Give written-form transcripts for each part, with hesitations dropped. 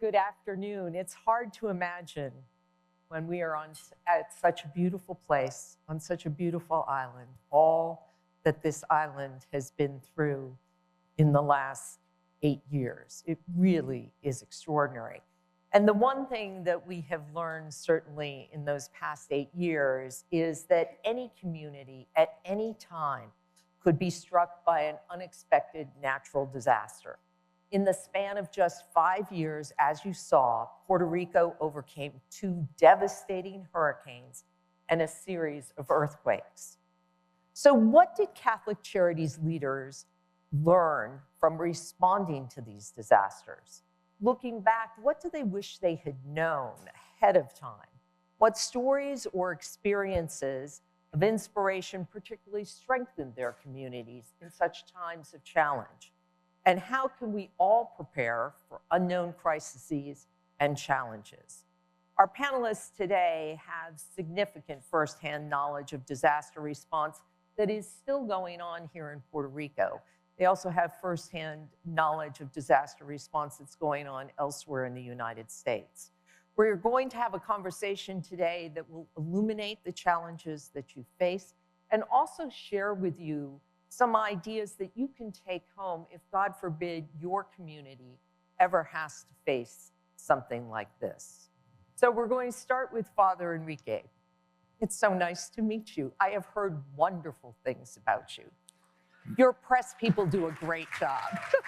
Good afternoon. It's hard to imagine when we are at such a beautiful place, on such a beautiful island, all that this island has been through in the last 8 years. It really is extraordinary. And the one thing that we have learned, certainly in those past 8 years, is that any community at any time could be struck by an unexpected natural disaster. In the span of just 5 years, as you saw, Puerto Rico overcame 2 devastating hurricanes and a series of earthquakes. So what did Catholic Charities leaders learn from responding to these disasters? Looking back, what do they wish they had known ahead of time? What stories or experiences of inspiration particularly strengthened their communities in such times of challenge? And how can we all prepare for unknown crises and challenges? Our panelists today have significant firsthand knowledge of disaster response that is still going on here in Puerto Rico. They also have firsthand knowledge of disaster response that's going on elsewhere in the United States. We're going to have a conversation today that will illuminate the challenges that you face and also share with you some ideas that you can take home if, God forbid, your community ever has to face something like this. So we're going to start with Father Enrique. It's so nice to meet you. I have heard wonderful things about you. Your press people do a great job.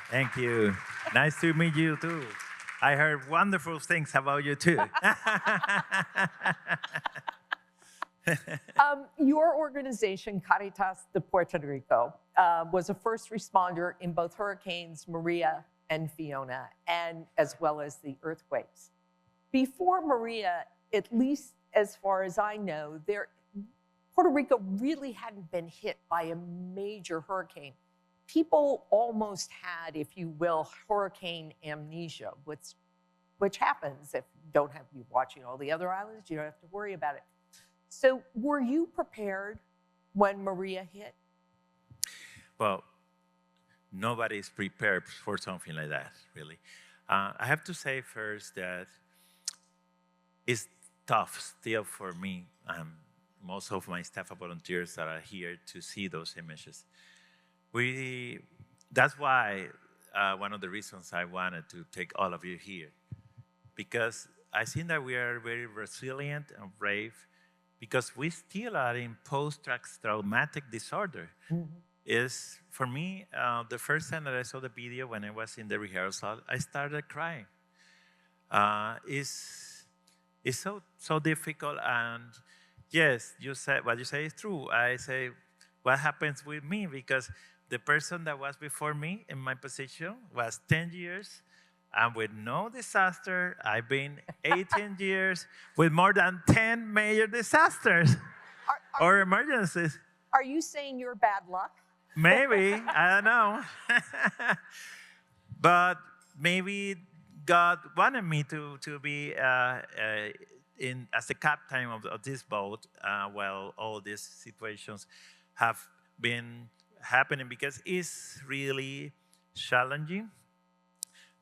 Thank you. Nice to meet you too. I heard wonderful things about you too. Your organization, Caritas de Puerto Rico, was a first responder in both Hurricanes Maria and Fiona, and as well as the earthquakes. Before Maria, at least as far as I know, Puerto Rico really hadn't been hit by a major hurricane. People almost had, if you will, hurricane amnesia, which happens if you don't have you watching all the other islands, you don't have to worry about it. So were you prepared when Maria hit? Well, nobody's prepared for something like that, really. I have to say first that it's tough still for me and most of my staff and volunteers that are here to see those images. That's why one of the reasons I wanted to take all of you here, because I think that we are very resilient and brave because we still are in post-traumatic disorder. Is for me, the first time that I saw the video when I was in the rehearsal, I started crying. It's so difficult, and yes, you said what you say is true. I say, what happens with me? Because the person that was before me in my position was 10 years, and with no disaster, I've been 18 years with more than 10 major disasters or emergencies. Are you saying you're bad luck? Maybe, I don't know. But maybe God wanted me to be as the captain of this boat while all these situations have been happening, because it's really challenging.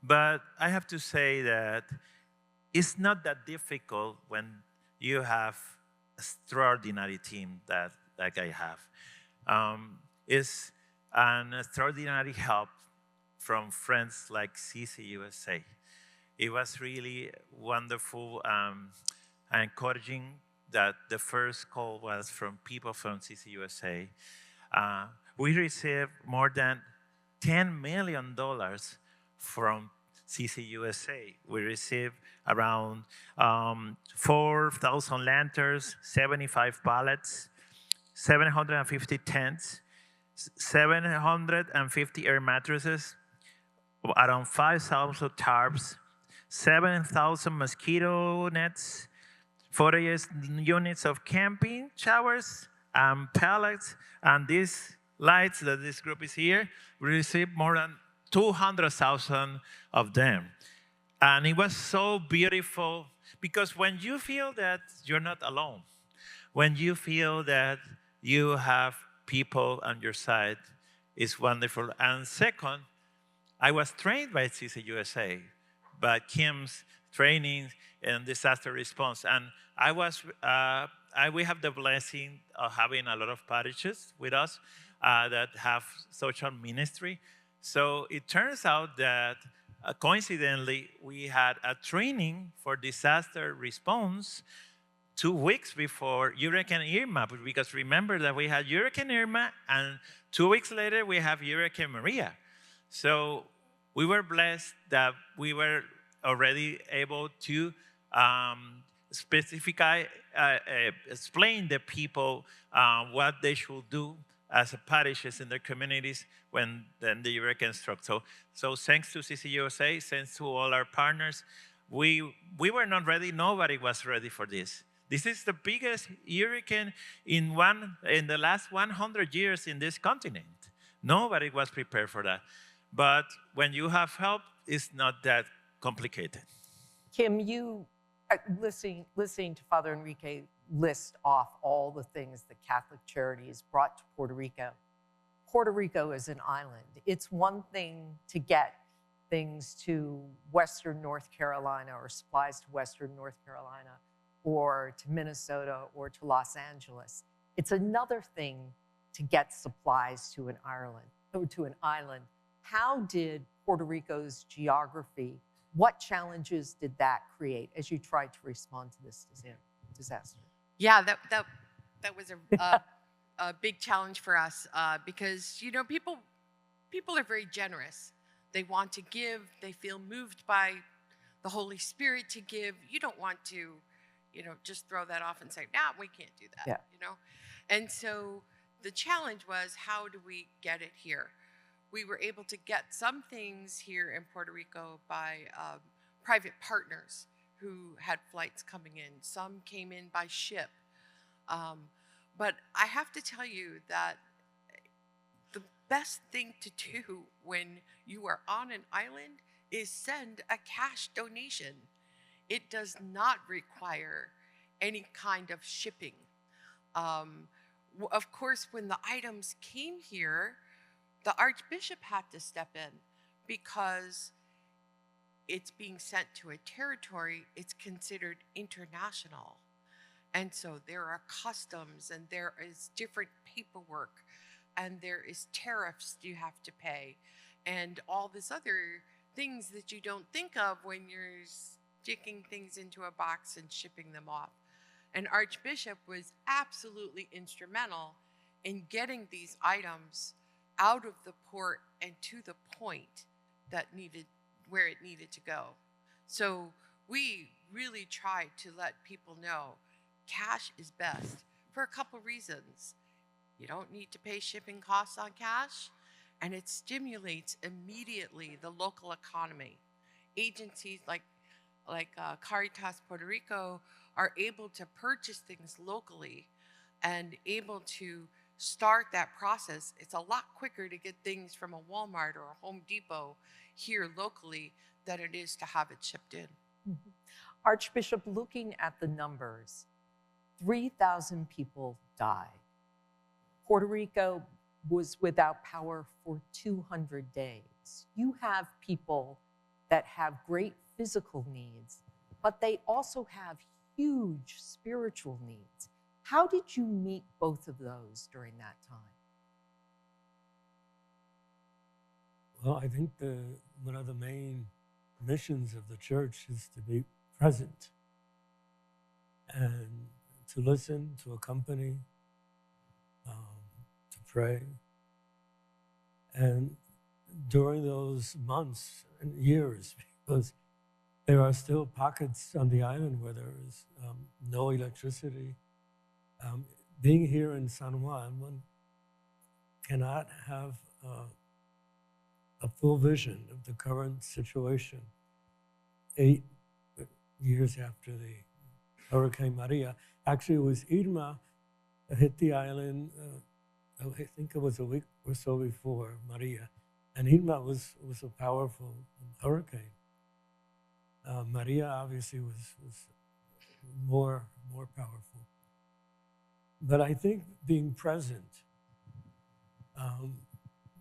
But I have to say that it's not that difficult when you have an extraordinary team like I have. It's an extraordinary help from friends like CCUSA. It was really wonderful and encouraging that the first call was from people from CCUSA. We received more than $10 million from CCUSA. We received around 4,000 lanterns, 75 pallets, 750 tents, 750 air mattresses, around 5,000 tarps, 7,000 mosquito nets, 40 units of camping showers, and pallets, and these lights that this group is here, we received more than 200,000 of them. And it was so beautiful because when you feel that you're not alone, when you feel that you have people on your side, it's wonderful. And second, I was trained by CCUSA. but Kim's training and disaster response. And we have the blessing of having a lot of parishes with us that have social ministry. So it turns out that coincidentally, we had a training for disaster response 2 weeks before Hurricane Irma, because remember that we had Hurricane Irma, and 2 weeks later we have Hurricane Maria. So we were blessed that we were already able to specify, explain the people what they should do as parishes in their communities when then the hurricane struck. So thanks to CCUSA, thanks to all our partners, we were not ready. Nobody was ready for this. This is the biggest hurricane in the last 100 years in this continent. Nobody was prepared for that. But when you have help, it's not that complicated. Kim, you listening to Father Enrique list off all the things that Catholic Charities brought to Puerto Rico. Puerto Rico is an island. It's one thing to get things to Western North Carolina or supplies to Western North Carolina or to Minnesota or to Los Angeles. It's another thing to get supplies to an island. How did Puerto Rico's geography, what challenges did that create as you tried to respond to this disaster? Yeah, that was a big challenge for us because people are very generous. They want to give. They feel moved by the Holy Spirit to give. You don't want to, just throw that off and say, "Nah, we can't do that." Yeah. And so the challenge was, how do we get it here? We were able to get some things here in Puerto Rico by private partners who had flights coming in. Some came in by ship. But I have to tell you that the best thing to do when you are on an island is send a cash donation. It does not require any kind of shipping. Of course, when the items came here, the Archbishop had to step in because it's being sent to a territory, it's considered international. And so there are customs and there is different paperwork and there is tariffs you have to pay and all this other things that you don't think of when you're sticking things into a box and shipping them off. And Archbishop was absolutely instrumental in getting these items out of the port and to the point where it needed to go. So we really tried to let people know cash is best for a couple reasons. You don't need to pay shipping costs on cash, and it stimulates immediately the local economy. Agencies like Caritas Puerto Rico are able to purchase things locally and able to start that process. It's a lot quicker to get things from a Walmart or a Home Depot here locally than it is to have it shipped in. Mm-hmm. Archbishop, looking at the numbers, 3,000 people died. Puerto Rico was without power for 200 days. You have people that have great physical needs, but they also have huge spiritual needs. How did you meet both of those during that time? Well, I think one of the main missions of the church is to be present and to listen, to accompany, to pray. And during those months and years, because there are still pockets on the island where there is no electricity, being here in San Juan, one cannot have a full vision of the current situation. 8 years after the Hurricane Maria, actually it was Irma that hit the island, I think it was a week or so before Maria. And Irma was a powerful hurricane. Maria obviously was more powerful. But I think being present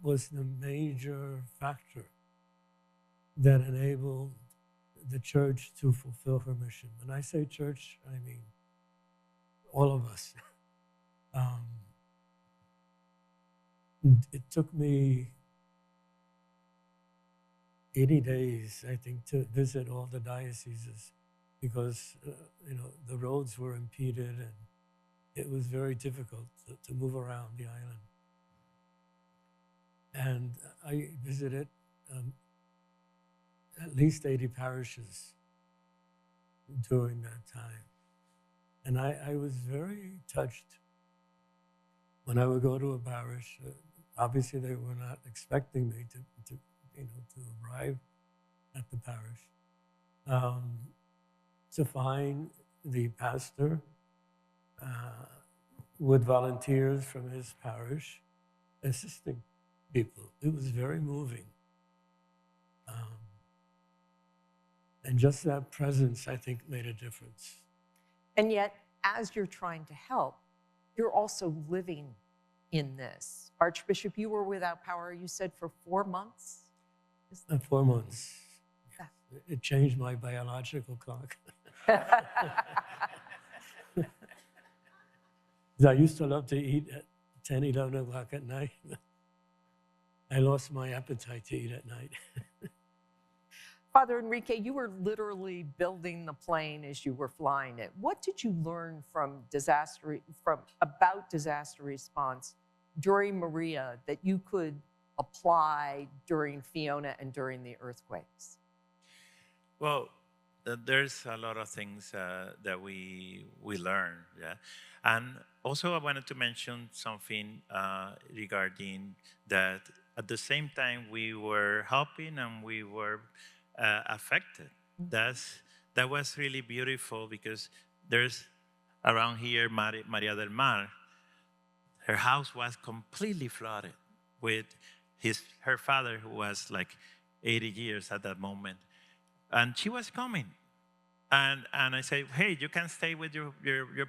was the major factor that enabled the church to fulfill her mission. When I say church, I mean all of us. It took me 80 days, I think, to visit all the dioceses because, the roads were impeded and it was very difficult to move around the island. And I visited at least 80 parishes during that time. And I was very touched when I would go to a parish. Obviously, they were not expecting me to arrive at the parish, to find the pastor with volunteers from his parish assisting people. It was very moving. And just that presence, I think, made a difference. And yet, as you're trying to help, you're also living in this. Archbishop, you were without power, you said, for 4 months? 4 months. Yeah. It changed my biological clock. I used to love to eat at 10, 11 o'clock at night. I lost my appetite to eat at night. Father Enrique, you were literally building the plane as you were flying it. What did you learn about disaster response during Maria that you could apply during Fiona and during the earthquakes? Well, there's a lot of things that we learn, yeah. And also I wanted to mention something regarding that at the same time we were helping and we were affected. That was really beautiful because there's around here Maria del Mar. Her house was completely flooded with her father, who was like 80 years at that moment, and she was coming, and I said, hey, you can stay with your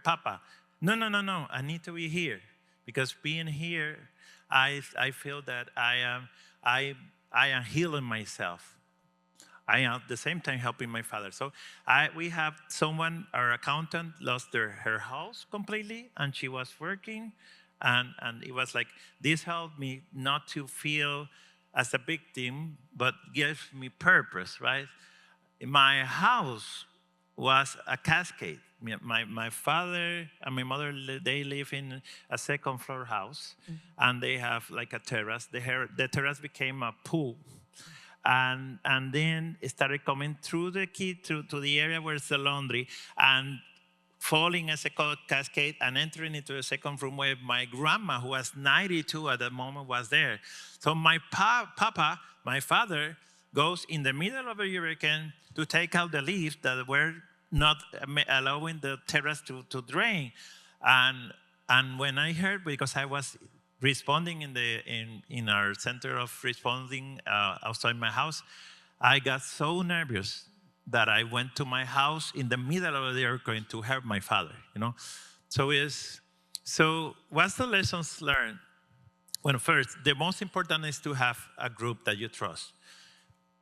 papa. No, I need to be here because being here, I feel that I am healing myself. I am at the same time helping my father. So we have someone, our accountant, lost her house completely, and she was working, and it was like, this helped me not to feel as a victim, but gives me purpose, right? My house was a cascade. My father and my mother, they live in a second floor house, and they have like a terrace. The terrace became a pool. And then it started coming through the to the area where it's the laundry, and falling as a cascade and entering into the second room where my grandma, who was 92 at that moment, was there. So my papa, my father, goes in the middle of a hurricane to take out the leaves that were not allowing the terrace to drain. And when I heard, because I was responding in our center of responding outside my house, I got so nervous that I went to my house in the middle of the earthquake to help my father. So what's the lessons learned? Well, first, the most important is to have a group that you trust.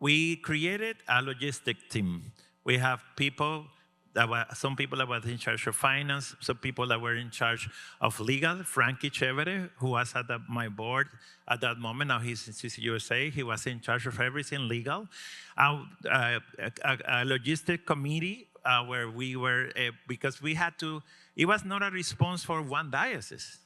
We created a logistic team. We have some people that were in charge of finance, some people that were in charge of legal. Frankie Chevere, who was at my board at that moment, now he's in CCUSA, he was in charge of everything legal. A logistic committee where we were, because we had to, it was not a response for one diocese.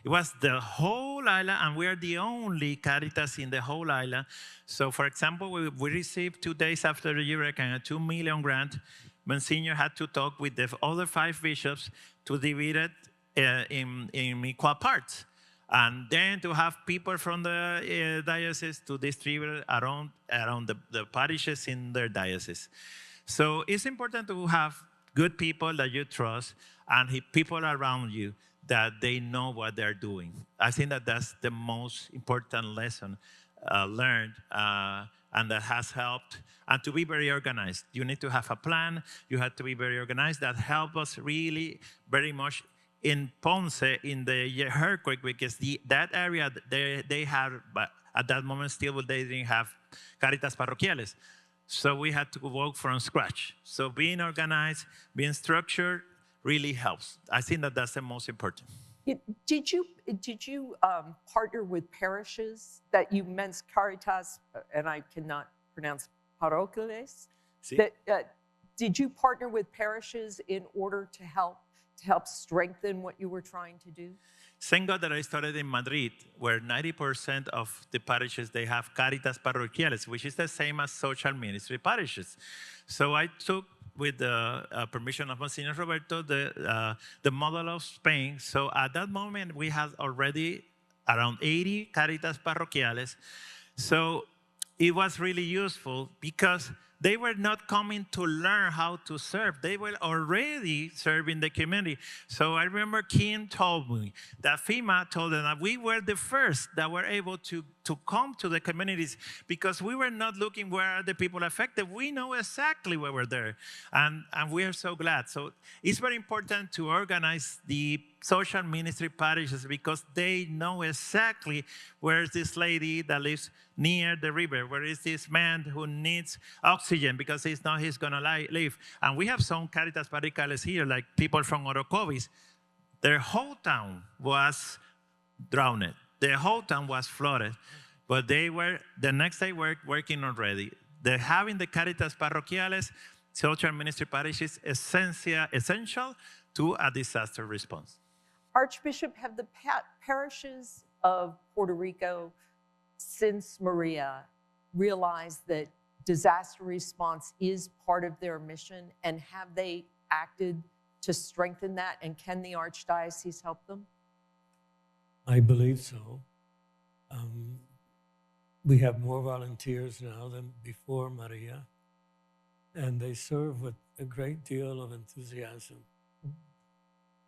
It was the whole island, and we are the only Caritas in the whole island. So, for example, we received 2 days after the hurricane a $2 million grant. Monsignor had to talk with the other 5 bishops to divide it in equal parts. And then to have people from the diocese to distribute around the parishes in their diocese. So it's important to have good people that you trust and people around you that they know what they're doing. I think that that's the most important lesson learned and that has helped. And to be very organized. You need to have a plan. You have to be very organized. That helped us really very much in Ponce, in the earthquake, because that area, they had, but at that moment still they didn't have Caritas Parroquiales. So we had to work from scratch. So being organized, being structured really helps. I think that that's the most important. Did you partner with parishes that you meant Caritas, and I cannot pronounce paroquiales? Sí. Did you partner with parishes in order to help strengthen what you were trying to do? Thank God that I started in Madrid, where 90% of the parishes, they have Caritas Parroquiales, which is the same as social ministry parishes. So I took, with the permission of Monsignor Roberto, the model of Spain. So at that moment, we had already around 80 Caritas Parroquiales. So it was really useful because they were not coming to learn how to serve. They were already serving the community. So I remember Kim told me that FEMA told them that we were the first that were able to come to the communities because we were not looking where are the people affected. We know exactly where we're there. And we are so glad. So it's very important to organize the social ministry parishes because they know exactly where is this lady that lives near the river, where is this man who needs oxygen because he's going to live. And we have some Caritas Parroquiales here, like people from Orocovis. Their whole town was drowned. The whole town was flooded. But they were, the next day, working already. Having the Caritas Parroquiales, social ministry parishes, essential to a disaster response. Archbishop, have the parishes of Puerto Rico since Maria realized that disaster response is part of their mission, and have they acted to strengthen that, and can the Archdiocese help them? I believe so. We have more volunteers now than before Maria, and they serve with a great deal of enthusiasm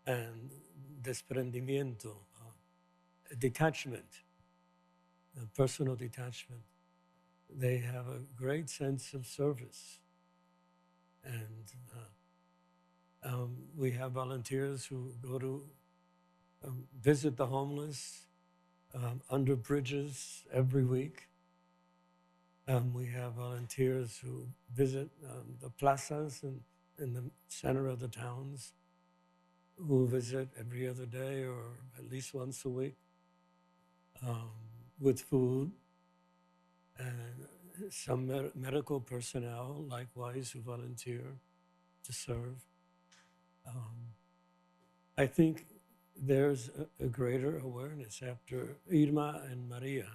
and desprendimiento, detachment, personal detachment. They have a great sense of service. And we have volunteers who go to visit the homeless under bridges every week. We have volunteers who visit the plazas in the center of the towns, who visit every other day or at least once a week with food. And some medical personnel, likewise, who volunteer to serve. I think there's a greater awareness after Irma and Maria.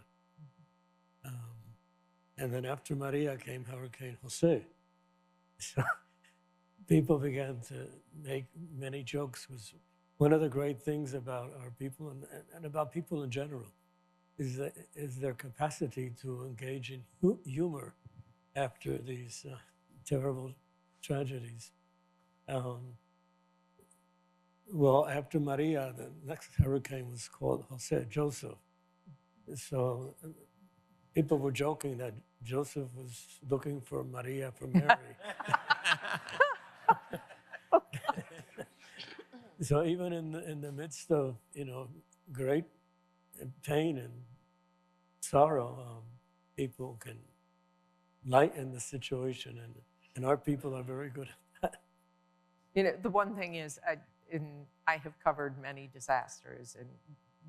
And then after Maria came Hurricane Jose. So people began to make many jokes. Was one of the great things about our people and about people in general is their capacity to engage in humor after these terrible tragedies. Well, after Maria, the next hurricane was called Joseph. So people were joking that Joseph was looking for Maria for Mary. So even in the midst of great pain and sorrow, people can lighten the situation, and our people are very good at that. The one thing is, I have covered many disasters, and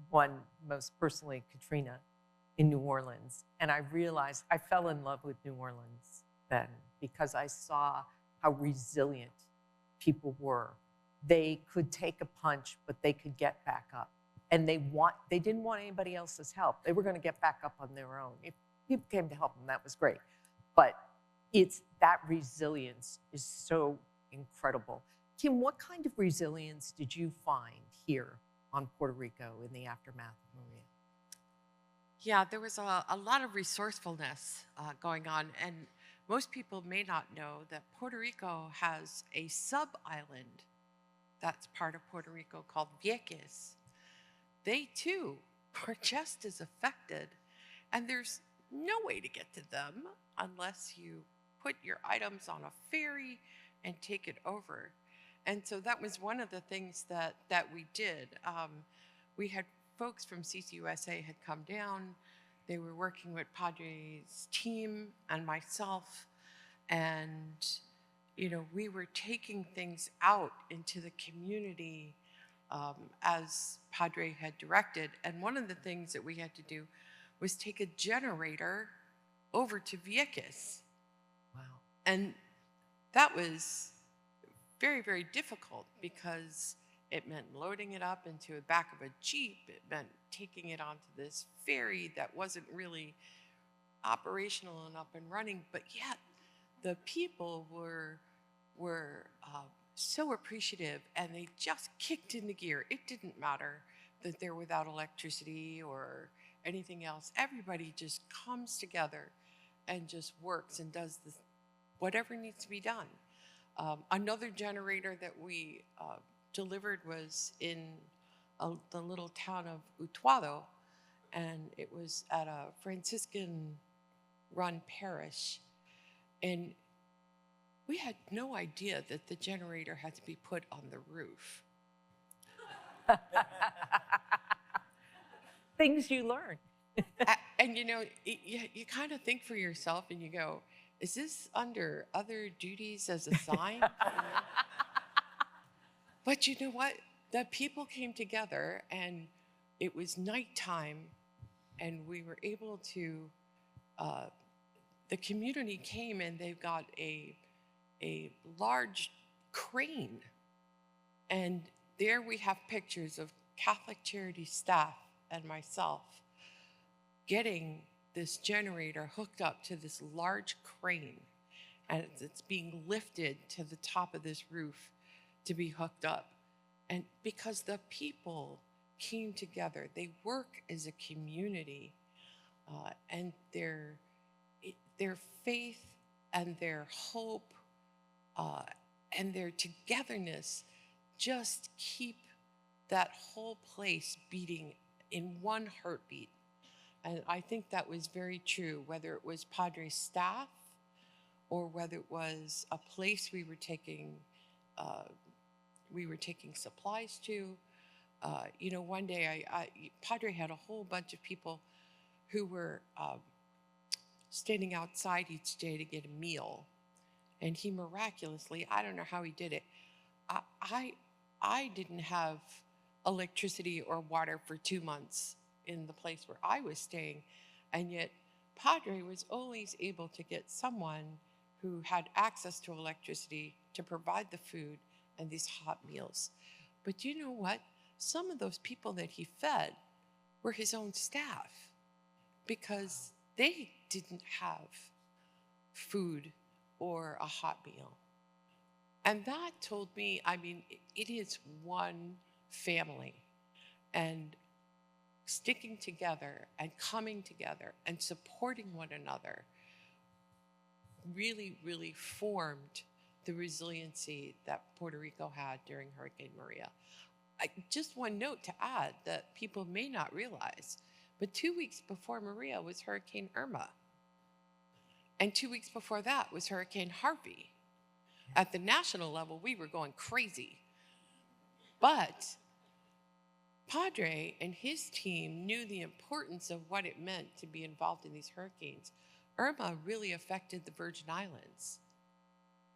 one most personally, Katrina, in New Orleans. And I realized I fell in love with New Orleans then because I saw how resilient people were. They could take a punch, but they could get back up. And they didn't want anybody else's help. They were going to get back up on their own. If people came to help them, that was great. But that resilience is so incredible. Kim, what kind of resilience did you find here on Puerto Rico in the aftermath of Maria? Yeah, there was a lot of resourcefulness going on. And most people may not know that Puerto Rico has a sub-island that's part of Puerto Rico called Vieques. They too are just as affected. And there's no way to get to them unless you put your items on a ferry and take it over. And so that was one of the things that we did. We had folks from CCUSA had come down. They were working with Padre's team and myself. And, we were taking things out into the community as Padre had directed. And one of the things that we had to do was take a generator over to Vieques. Wow. And that was very, very difficult because it meant loading it up into the back of a Jeep. It meant taking it onto this ferry that wasn't really operational and up and running, but yet the people were so appreciative, and they just kicked into gear. It didn't matter that they're without electricity or anything else. Everybody just comes together and just works and does whatever needs to be done. Another generator that we delivered was in the little town of Utuado, and it was at a Franciscan-run parish. And we had no idea that the generator had to be put on the roof. Things you learn. And you kind of think for yourself and you go, is this under other duties as a sign? But you know what? The people came together, and it was nighttime, and we were able to, the community came, and they've got a large crane. And there we have pictures of Catholic Charity staff and myself getting this generator hooked up to this large crane. And it's being lifted to the top of this roof to be hooked up. And because the people came together, they work as a community, and their faith and their hope and their togetherness just keep that whole place beating in one heartbeat. And I think that was very true, whether it was Padre's staff or whether it was a place we were taking supplies to. One day Padre had a whole bunch of people who were standing outside each day to get a meal. And he miraculously, I don't know how he did it, I didn't have electricity or water for 2 months in the place where I was staying. And yet Padre was always able to get someone who had access to electricity to provide the food and these hot meals. But you know what? Some of those people that he fed were his own staff because they didn't have food or a hot meal. And that told me, it is one family, and sticking together and coming together and supporting one another really, really formed the resiliency that Puerto Rico had during Hurricane Maria. Just one note to add that people may not realize, but 2 weeks before Maria was Hurricane Irma. And 2 weeks before that was Hurricane Harvey. At the national level, we were going crazy. But Padre and his team knew the importance of what it meant to be involved in these hurricanes. Irma really affected the Virgin Islands.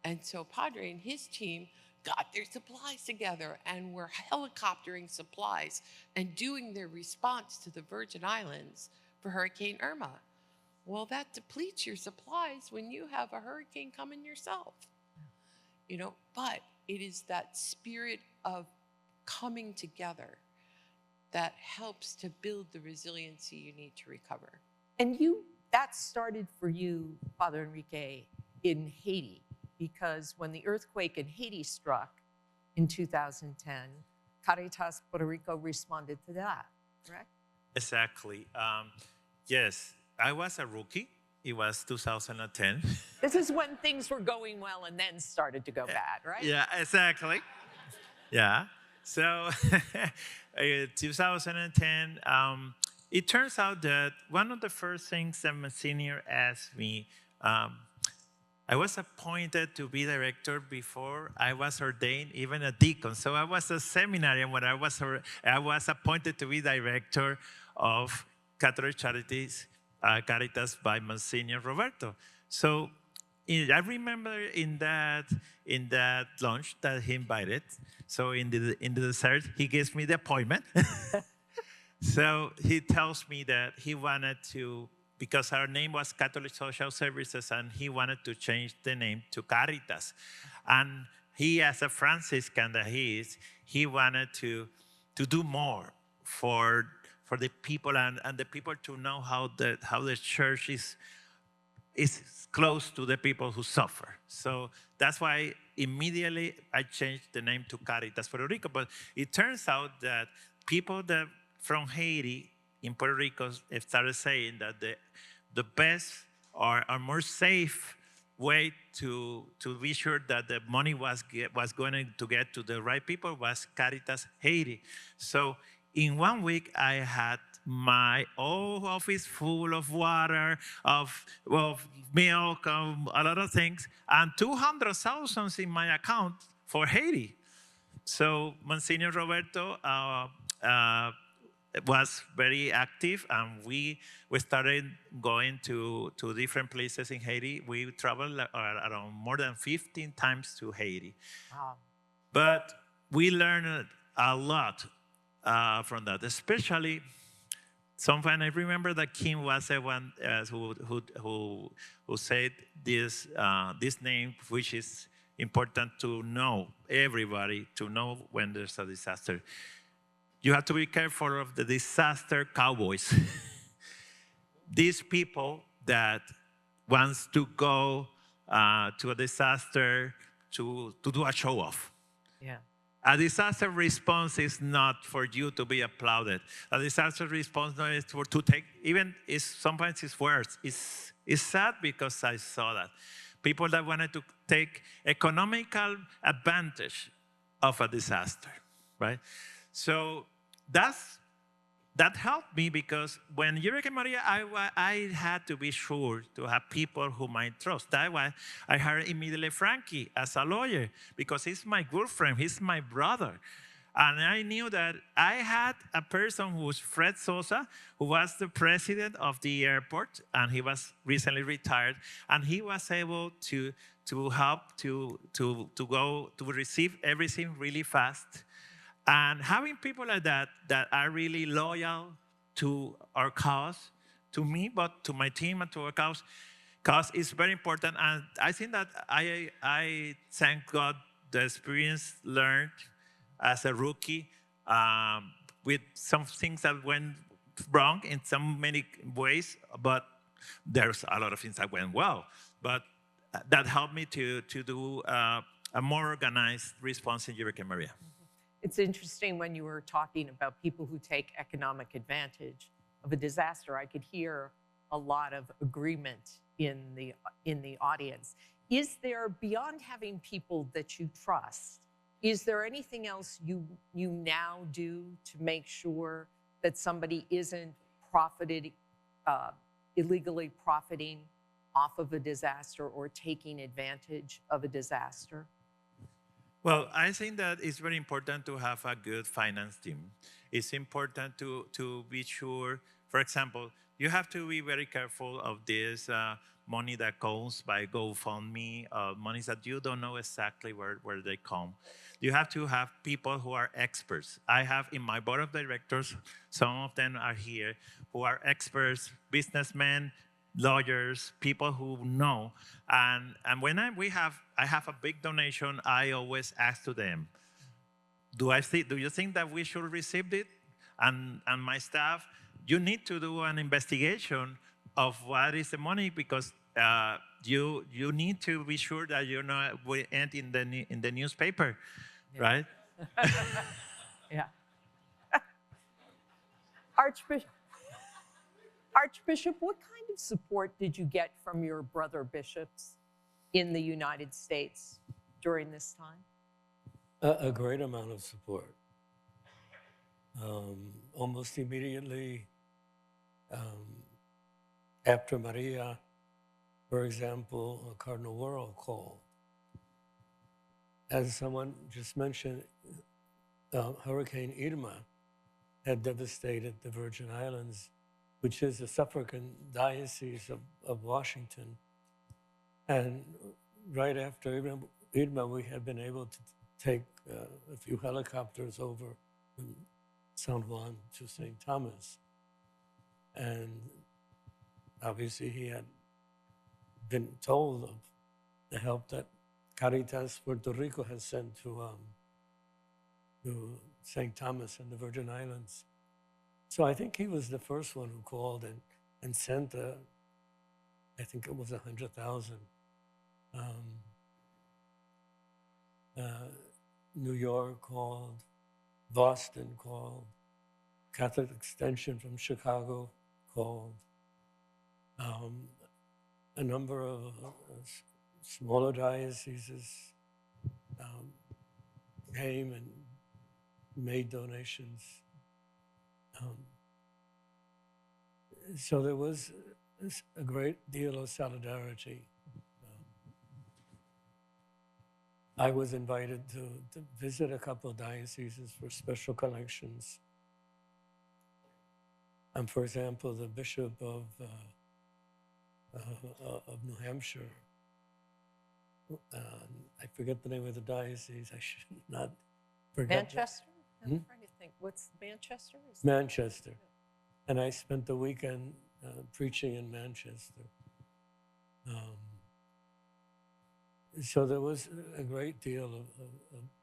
And so Padre and his team got their supplies together and were helicoptering supplies and doing their response to the Virgin Islands for Hurricane Irma. Well, that depletes your supplies when you have a hurricane coming yourself. But it is that spirit of coming together that helps to build the resiliency you need to recover. And that started for you, Father Enrique, in Haiti, because when the earthquake in Haiti struck in 2010, Caritas Puerto Rico responded to that, correct? Exactly. Yes, I was a rookie. It was 2010. This is when things were going well and then started to go bad, right? Yeah, exactly. Yeah. So 2010, it turns out that one of the first things that Monsignor asked me, I was appointed to be director before I was ordained even a deacon. So I was a seminarian when I was appointed to be director of Catholic Charities, Caritas by Monsignor Roberto. So I remember in that lunch that he invited. So in the dessert, he gives me the appointment. So he tells me that he wanted to, because our name was Catholic Social Services, and he wanted to change the name to Caritas. And he, as a Franciscan that he is, he wanted to do more for the people, and the people to know how the church is close to the people who suffer. So that's why immediately I changed the name to Caritas Puerto Rico. But it turns out that people that from Haiti in Puerto Rico started saying that the best or more safe way to be sure that the money was going to get to the right people was Caritas Haiti. So in 1 week, I had my whole office full of water, of milk, a lot of things, and 200,000 in my account for Haiti. So Monsignor Roberto was very active, and we started going to different places in Haiti. We traveled around more than 15 times to Haiti. Wow. But we learned a lot from that, especially sometimes I remember that Kim was the one who said this name, which is important to know, everybody to know when there's a disaster. You have to be careful of the disaster cowboys. These people that wants to go to a disaster to do a show off. Yeah. A disaster response is not for you to be applauded. A disaster response is to take, even sometimes it's worse. It's sad because I saw that. People that wanted to take economical advantage of a disaster, right? So that helped me, because when Hurricane Maria, I had to be sure to have people whom I trust. That's why I hired immediately Frankie as a lawyer, because he's my good friend, he's my brother. And I knew that I had a person who was Fred Sosa, who was the president of the airport, and he was recently retired, and he was able to help to go to receive everything really fast. And having people like that are really loyal to our cause, to me, but to my team and to our cause is very important. And I think that I thank God the experience learned as a rookie with some things that went wrong in so many ways, but there's a lot of things that went well. But that helped me to do a more organized response in Hurricane Maria. It's interesting when you were talking about people who take economic advantage of a disaster. I could hear a lot of agreement in the audience. Is there, beyond having people that you trust, is there anything else you now do to make sure that somebody isn't illegally profiting off of a disaster or taking advantage of a disaster? Well, I think that it's very important to have a good finance team. It's important to be sure, for example, you have to be very careful of this money that comes by GoFundMe, monies that you don't know exactly where they come. You have to have people who are experts. I have in my board of directors, some of them are here, who are experts, businessmen, lawyers, people who know. And when I have a big donation, I always ask to them, do you think that we should receive it? And my staff, you need to do an investigation of what is the money, because you need to be sure that you're not end in the newspaper, yeah. Right? Yeah. Archbishop, what kind of support did you get from your brother bishops in the United States during this time? A great amount of support. Almost immediately after Maria, for example, Cardinal Worrell called. As someone just mentioned, Hurricane Irma had devastated the Virgin Islands, which is a suffragan diocese of Washington. And right after Irma, we had been able to take a few helicopters over from San Juan to St. Thomas. And obviously he had been told of the help that Caritas Puerto Rico has sent to St. Thomas and the Virgin Islands. So I think he was the first one who called and sent, I think it was 100,000. New York called, Boston called, Catholic Extension from Chicago called. A number of smaller dioceses came and made donations. So there was a great deal of solidarity. I was invited to visit a couple of dioceses for special collections. And for example, the Bishop of New Hampshire, I forget the name of the diocese, I should not forget. Manchester? I'm trying to think. What's Manchester? Manchester. And I spent the weekend preaching in Manchester. So there was a great deal of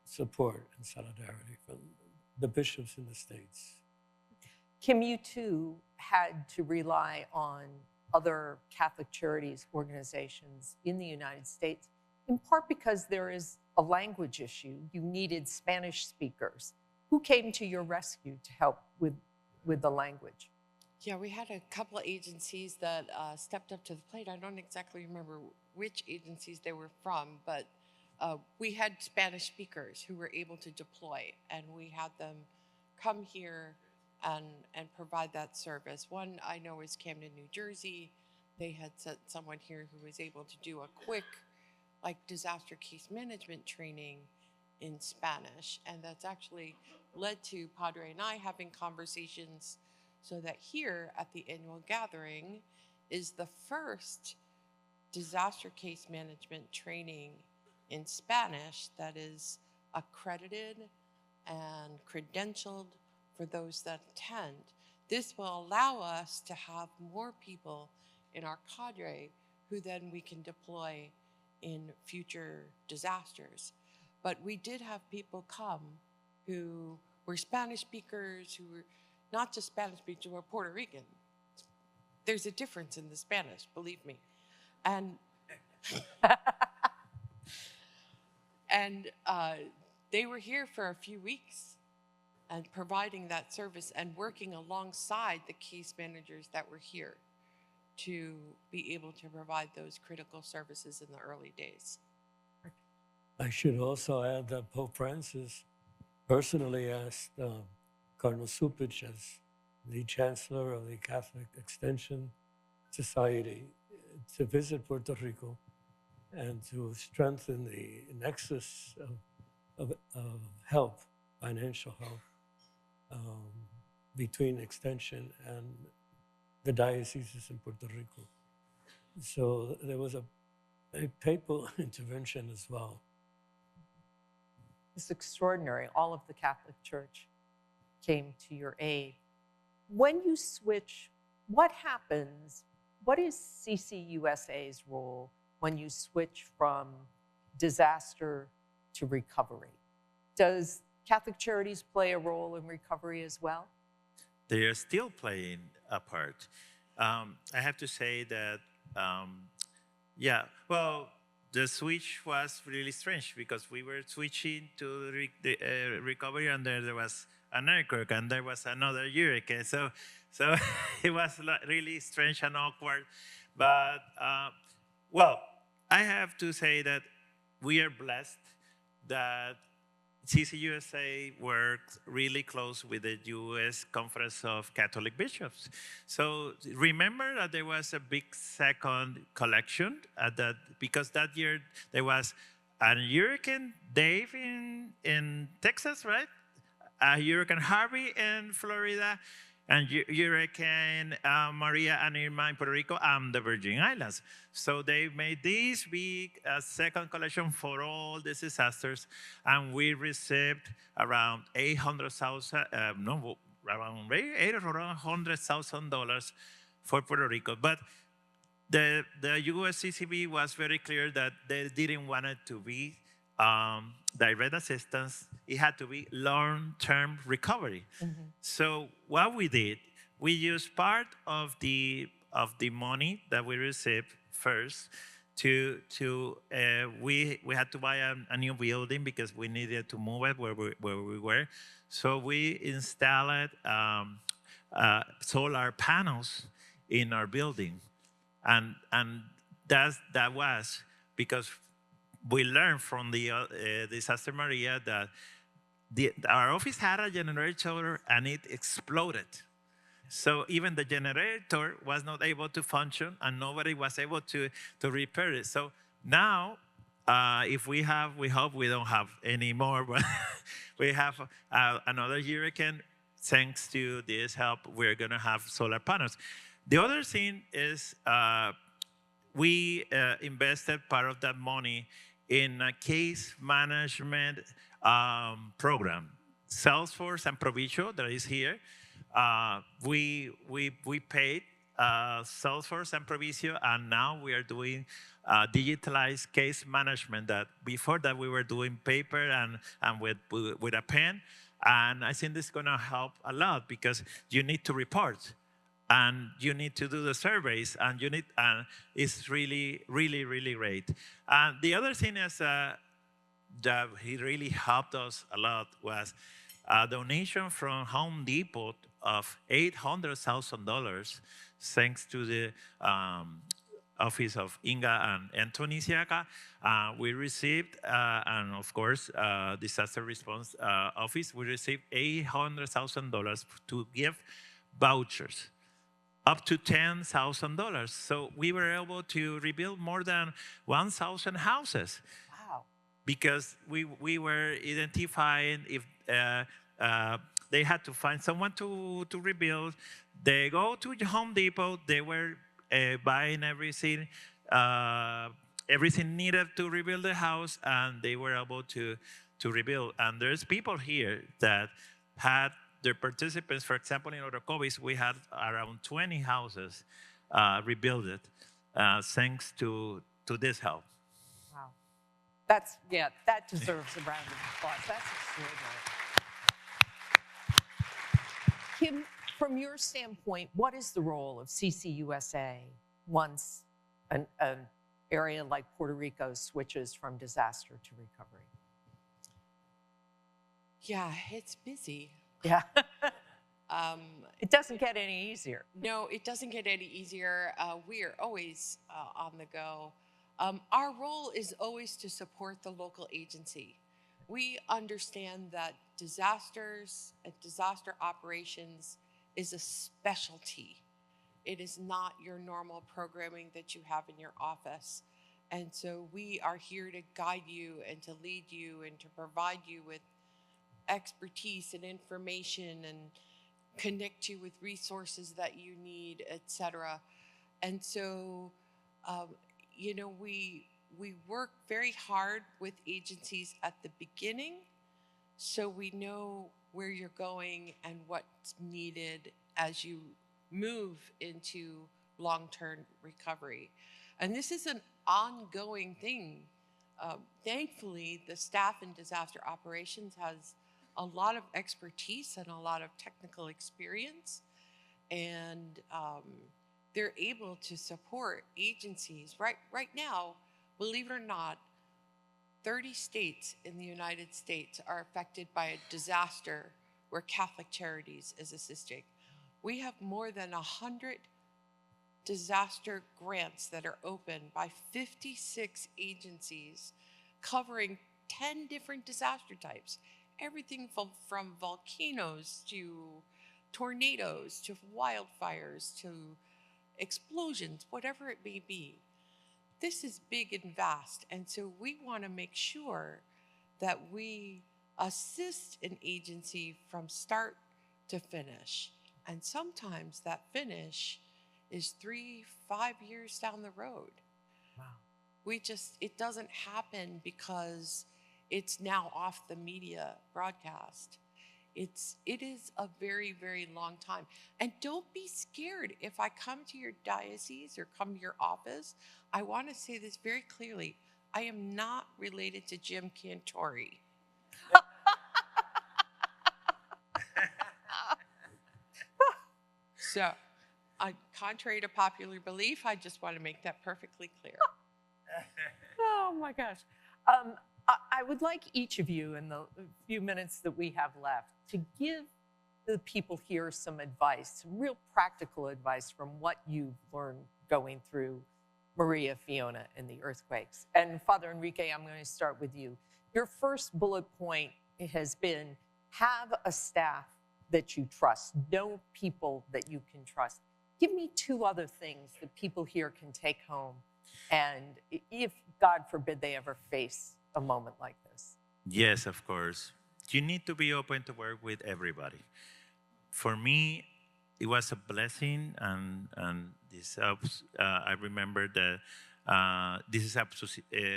support and solidarity from the bishops in the States. Kim, you too had to rely on other Catholic charities organizations in the United States, in part because there is a language issue. You needed Spanish speakers. Who came to your rescue to help with the language? Yeah, we had a couple of agencies that stepped up to the plate. I don't exactly remember which agencies they were from, but we had Spanish speakers who were able to deploy, and we had them come here and provide that service. One I know is Camden, New Jersey. They had sent someone here who was able to do a quick, like, disaster case management training in Spanish, and that's actually led to Padre and I having conversations so that here at the annual gathering is the first disaster case management training in Spanish that is accredited and credentialed for those that attend. This will allow us to have more people in our cadre who then we can deploy in future disasters. But we did have people come who were Spanish speakers, who were not just Spanish speakers, who were Puerto Rican. There's a difference in the Spanish, believe me. And they were here for a few weeks and providing that service and working alongside the case managers that were here to be able to provide those critical services in the early days. I should also add that Pope Francis personally asked Cardinal Supich, as the Chancellor of the Catholic Extension Society, to visit Puerto Rico and to strengthen the nexus of help, financial help, between Extension and the dioceses in Puerto Rico. So there was a papal intervention as well. It's extraordinary. All of the Catholic Church came to your aid. When you switch, what happens? What is CCUSA's role when you switch from disaster to recovery? Does Catholic Charities play a role in recovery as well? They are still playing a part. I have to say that, yeah, well, the switch was really strange because we were switching to the recovery, and there was an earthquake, and there was another hurricane. So it was really strange and awkward. But, well, I have to say that we are blessed that CCUSA worked really close with the U.S. Conference of Catholic Bishops. So remember that there was a big second collection because that year there was a Hurricane Dave in Texas, right? A Hurricane Harvey in Florida, and Hurricane Maria and Irma in Puerto Rico and the Virgin Islands. So they made this big second collection for all these disasters, and we received around 800,000, no, around $800,000 for Puerto Rico. But the USCCB was very clear that they didn't want it to be direct assistance. It had to be long-term recovery. So what we did, we used part of the money that we received first we had to buy a new building because we needed to move it where we were. So we installed solar panels in our building, and that was because we learned from the disaster Maria that our office had a generator and it exploded. So even the generator was not able to function, and nobody was able to repair it. So now, if we hope we don't have any more, but we have another hurricane. Thanks to this help, we're going to have solar panels. The other thing is we invested part of that money in a case management program. Salesforce and Provicio that is here. We paid Salesforce and Provicio, and now we are doing digitalized case management. That before that we were doing paper and with a pen, and I think this is going to help a lot because you need to report, and you need to do the surveys, and it's really great. And the other thing is that he really helped us a lot was a donation from Home Depot of $800,000, thanks to the office of Inga and Anthony Siaka. We received, and of course, disaster response office, we received $800,000 to give vouchers up to $10,000. So we were able to rebuild more than 1,000 houses. Wow. Because we were identifying if they had to find someone to rebuild. They go to Home Depot. They were buying everything needed to rebuild the house, and they were able to rebuild. And there's people here that had their participants. For example, in Orocovis, we had around 20 houses rebuilt thanks to this help. Wow. That deserves a round of applause. That's extraordinary. Kim, from your standpoint, what is the role of CCUSA once an area like Puerto Rico switches from disaster to recovery? Yeah, it's busy. Yeah. It doesn't get any easier. No, it doesn't get any easier. We are always on the go. Our role is always to support the local agency. We understand that disasters and disaster operations is a specialty. It is not your normal programming that you have in your office. And so we are here to guide you and to lead you and to provide you with expertise and information and connect you with resources that you need, etc. And so, we work very hard with agencies at the beginning so we know where you're going and what's needed as you move into long-term recovery. And this is an ongoing thing. Thankfully, the staff in disaster operations has a lot of expertise and a lot of technical experience, and they're able to support agencies. Right now, believe it or not, 30 states in the United States are affected by a disaster where Catholic Charities is assisting. We have more than 100 disaster grants that are open by 56 agencies covering 10 different disaster types. Everything from volcanoes to tornadoes to wildfires to explosions, whatever it may be. This is big and vast, and so we want to make sure that we assist an agency from start to finish. And sometimes that finish is 3-5 years down the road. Wow. It doesn't happen because it's now off the media broadcast. It is a very, very long time. And don't be scared. If I come to your diocese or come to your office, I want to say this very clearly. I am not related to Jim Cantori. So, contrary to popular belief, I just want to make that perfectly clear. Oh my gosh. I would like each of you in the few minutes that we have left to give the people here some advice, some real practical advice from what you've learned going through Maria, Fiona, and the earthquakes. And Father Enrique, I'm going to start with you. Your first bullet point has been have a staff that you trust, know people that you can trust. Give me two other things that people here can take home, and if, God forbid, they ever face a moment like this. Yes, of course. You need to be open to work with everybody. For me, it was a blessing, and this helps. I remember that this is up to,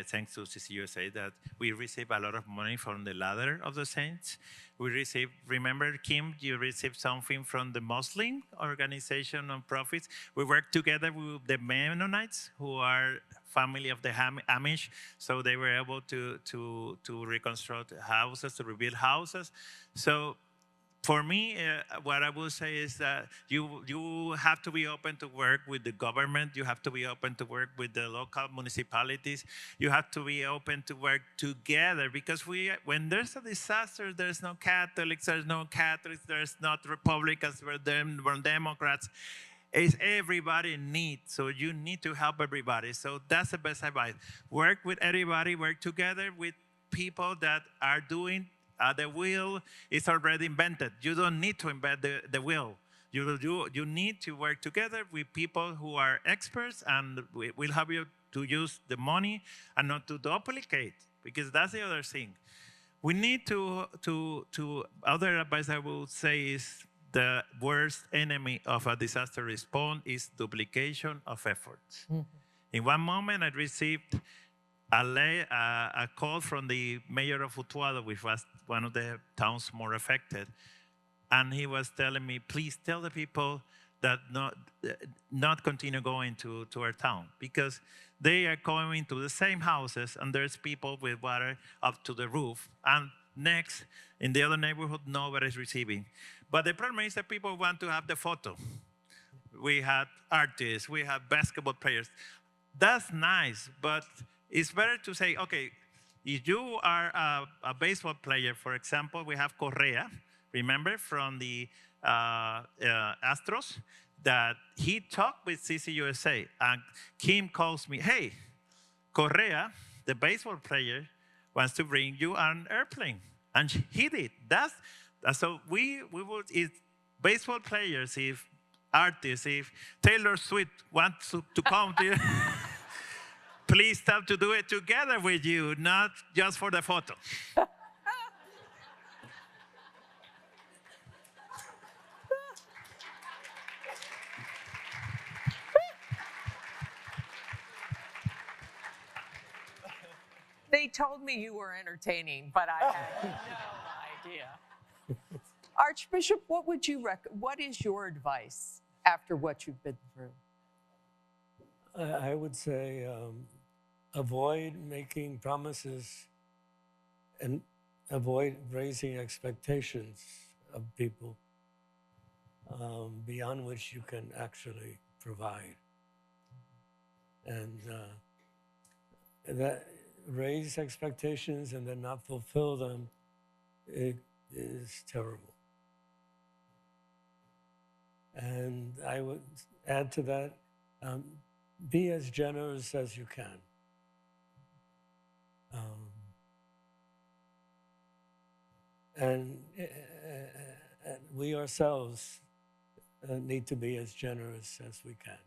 thanks to CCUSA that we receive a lot of money from the Ladder of the Saints. We received, remember, Kim, you received something from the Muslim organization on profits. We work together with the Mennonites, who are family of the Amish, so they were able to reconstruct houses, to rebuild houses. So for me, what I will say is that you have to be open to work with the government. You have to be open to work with the local municipalities. You have to be open to work together, because when there's a disaster, there's no Catholics, there's not Republicans, we're Democrats. It's everybody in need, so you need to help everybody. So that's the best advice. Work with everybody, work together with people that are doing the wheel is already invented. You don't need to invent the wheel. You need to work together with people who are experts, and will help you to use the money and not to duplicate, because that's the other thing. We need to other advice I will say is the worst enemy of a disaster response is duplication of efforts. Mm-hmm. In one moment, I received a call from the mayor of Utuado, which was one of the towns more affected. And he was telling me, please tell the people that not continue going to our town, because they are going to the same houses and there's people with water up to the roof. And next, in the other neighborhood, nobody's receiving. But the problem is that people want to have the photo. We had artists, we have basketball players. That's nice, but it's better to say, okay, if you are a baseball player, for example, we have Correa, remember, from the Astros, that he talked with CCUSA, and Kim calls me, hey, Correa, the baseball player, wants to bring you an airplane. And he did. So we would, if baseball players, if artists, if Taylor Swift wants to come to you, please stop to do it together with you, not just for the photo. They told me you were entertaining, but I had no idea. Archbishop, what would you what is your advice after what you've been through? I would say avoid making promises and avoid raising expectations of people beyond which you can actually provide. And that raise expectations and then not fulfill them, it is terrible. And I would add to that, be as generous as you can. And we ourselves need to be as generous as we can.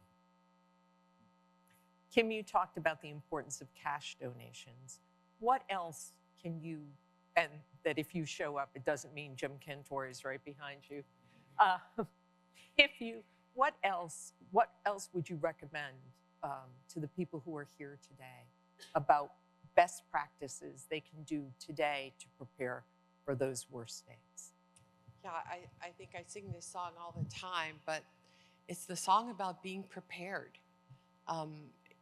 Kim, you talked about the importance of cash donations. What else can you, and that if you show up, it doesn't mean Jim Cantor is right behind you. what else would you recommend to the people who are here today about best practices they can do today to prepare for those worst days? Yeah, I think I sing this song all the time, but it's the song about being prepared.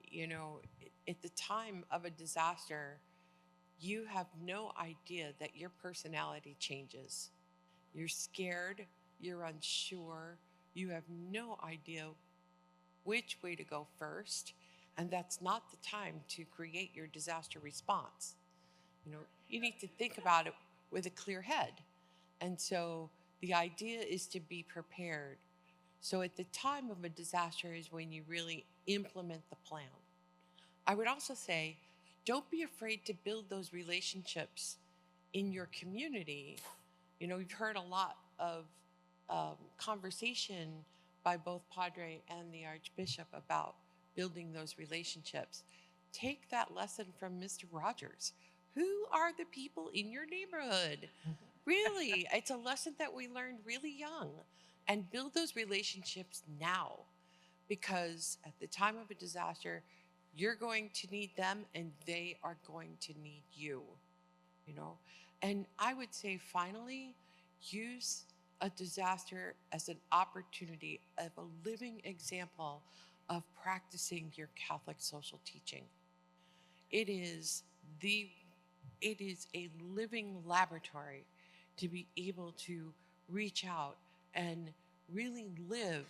You know, at the time of a disaster, you have no idea that your personality changes. You're scared, you're unsure, you have no idea which way to go first, and that's not the time to create your disaster response. You know, you need to think about it with a clear head. And so the idea is to be prepared. So at the time of a disaster is when you really implement the plan. I would also say, don't be afraid to build those relationships in your community. You know, we've heard a lot of conversation by both Padre and the Archbishop about building those relationships. Take that lesson from Mr. Rogers. Who are the people in your neighborhood? Really, it's a lesson that we learned really young. And build those relationships now, because at the time of a disaster, you're going to need them and they are going to need you, you know? And I would say finally, use a disaster as an opportunity of a living example of practicing your Catholic social teaching. It is a living laboratory to be able to reach out and really live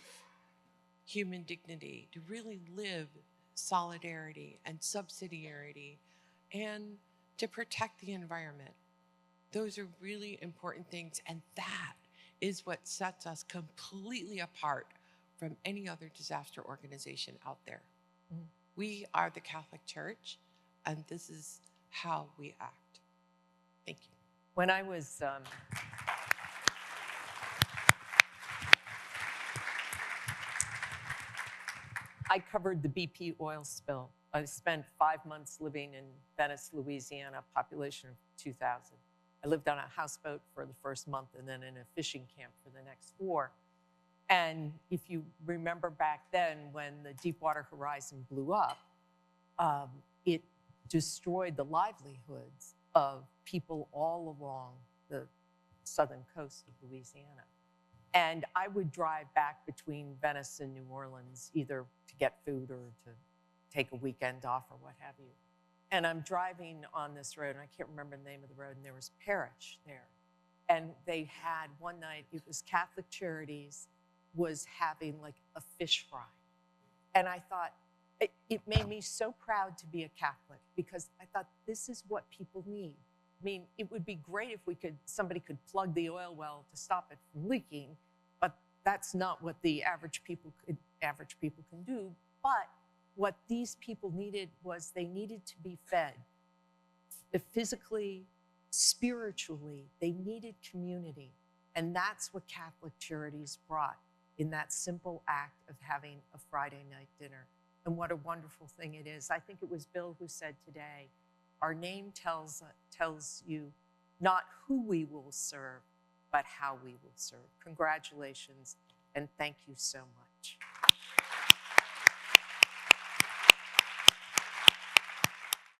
human dignity, to really live solidarity and subsidiarity, and to protect the environment. Those are really important things, and that is what sets us completely apart from any other disaster organization out there. Mm. We are the Catholic Church, and this is how we act. Thank you. When I was I covered the BP oil spill. I spent 5 months living in Venice, Louisiana, population of 2,000. I lived on a houseboat for the first month and then in a fishing camp for the next 4. And if you remember back then when the Deepwater Horizon blew up, it destroyed the livelihoods of people all along the southern coast of Louisiana. And I would drive back between Venice and New Orleans, either to get food or to take a weekend off or what have you. And I'm driving on this road, and I can't remember the name of the road, and there was Parish there. And they had one night, it was Catholic Charities, was having like a fish fry. And I thought, it made me so proud to be a Catholic, because I thought this is what people need. I mean, it would be great if somebody could plug the oil well to stop it from leaking, but that's not what the average people can do. But what these people needed was they needed to be fed physically, spiritually. They needed community. And that's what Catholic Charities brought in that simple act of having a Friday night dinner. And what a wonderful thing it is. I think it was Bill who said today, our name tells you not who we will serve, but how we will serve. Congratulations, and thank you so much.